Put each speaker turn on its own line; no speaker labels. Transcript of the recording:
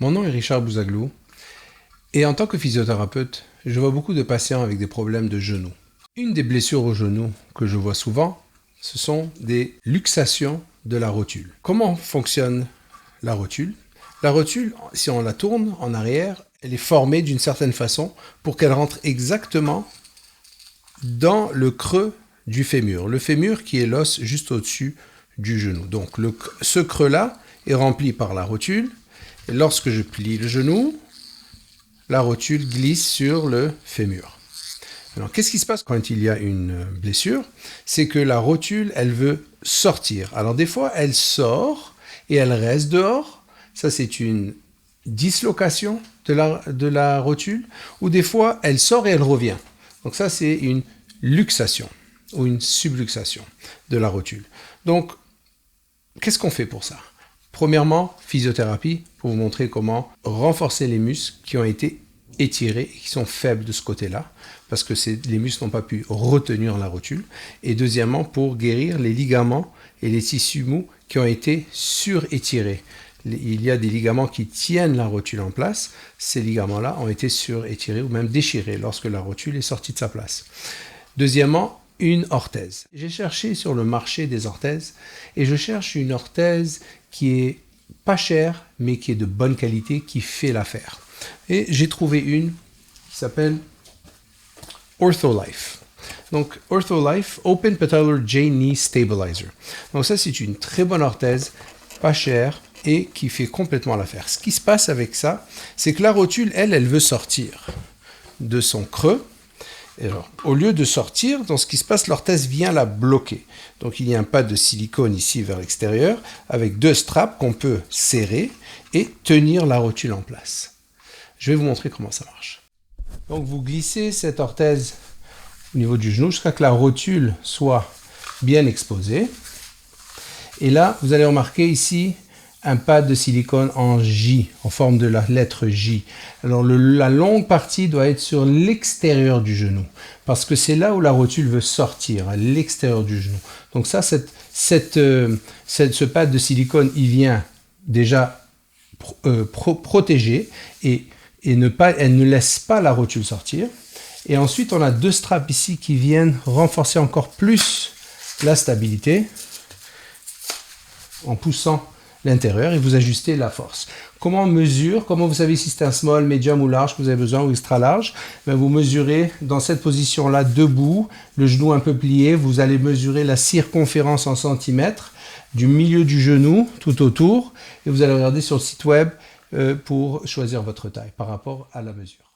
Mon nom est Richard Bouzaglou et en tant que physiothérapeute, je vois beaucoup de patients avec des problèmes de genoux. Une des blessures au genou que je vois souvent, ce sont des luxations de la rotule. Comment fonctionne la rotule? La rotule, si on la tourne en arrière, elle est formée d'une certaine façon pour qu'elle rentre exactement dans le creux du fémur. Le fémur qui est l'os juste au-dessus du genou. Donc ce creux-là est rempli par la rotule. Et lorsque je plie le genou, la rotule glisse sur le fémur. Alors, qu'est-ce qui se passe quand il y a une blessure? C'est que la rotule, elle veut sortir. Alors, des fois, elle sort et elle reste dehors. Ça, c'est une dislocation de la rotule. Ou des fois, elle sort et elle revient. Donc, ça, c'est une luxation ou une subluxation de la rotule. Donc, qu'est-ce qu'on fait pour ça? Premièrement, physiothérapie, pour vous montrer comment renforcer les muscles qui ont été étirés et qui sont faibles de ce côté-là, parce que les muscles n'ont pas pu retenir la rotule. Et deuxièmement, pour guérir les ligaments et les tissus mous qui ont été surétirés. Il y a des ligaments qui tiennent la rotule en place. Ces ligaments-là ont été surétirés ou même déchirés lorsque la rotule est sortie de sa place. Deuxièmement, une orthèse. J'ai cherché sur le marché des orthèses et je cherche une orthèse qui est pas chère mais qui est de bonne qualité, qui fait l'affaire. Et j'ai trouvé une qui s'appelle Ortholife. Donc Ortholife Open Patellar J-Knee Stabilizer. Donc ça c'est une très bonne orthèse, pas chère et qui fait complètement l'affaire. Ce qui se passe avec ça, c'est que la rotule, elle veut sortir de son creux. Et alors, au lieu de sortir, dans ce qui se passe, l'orthèse vient la bloquer. Donc il y a un pad de silicone ici vers l'extérieur avec deux straps qu'on peut serrer et tenir la rotule en place. Je vais vous montrer comment ça marche. Donc vous glissez cette orthèse au niveau du genou jusqu'à que la rotule soit bien exposée. Et là, vous allez remarquer ici un pad de silicone en J, en forme de la lettre J. Alors la longue partie doit être sur l'extérieur du genou, parce que c'est là où la rotule veut sortir, à l'extérieur du genou. Donc ça, ce pad de silicone, il vient déjà protéger et elle ne laisse pas la rotule sortir. Et ensuite, on a deux straps ici qui viennent renforcer encore plus la stabilité en poussant l'intérieur et vous ajustez la force. Comment on mesure? Comment vous savez si c'est un small, medium ou large que vous avez besoin ou extra large? Vous mesurez dans cette position-là, debout, le genou un peu plié. Vous allez mesurer la circonférence en centimètres du milieu du genou tout autour et vous allez regarder sur le site web pour choisir votre taille par rapport à la mesure.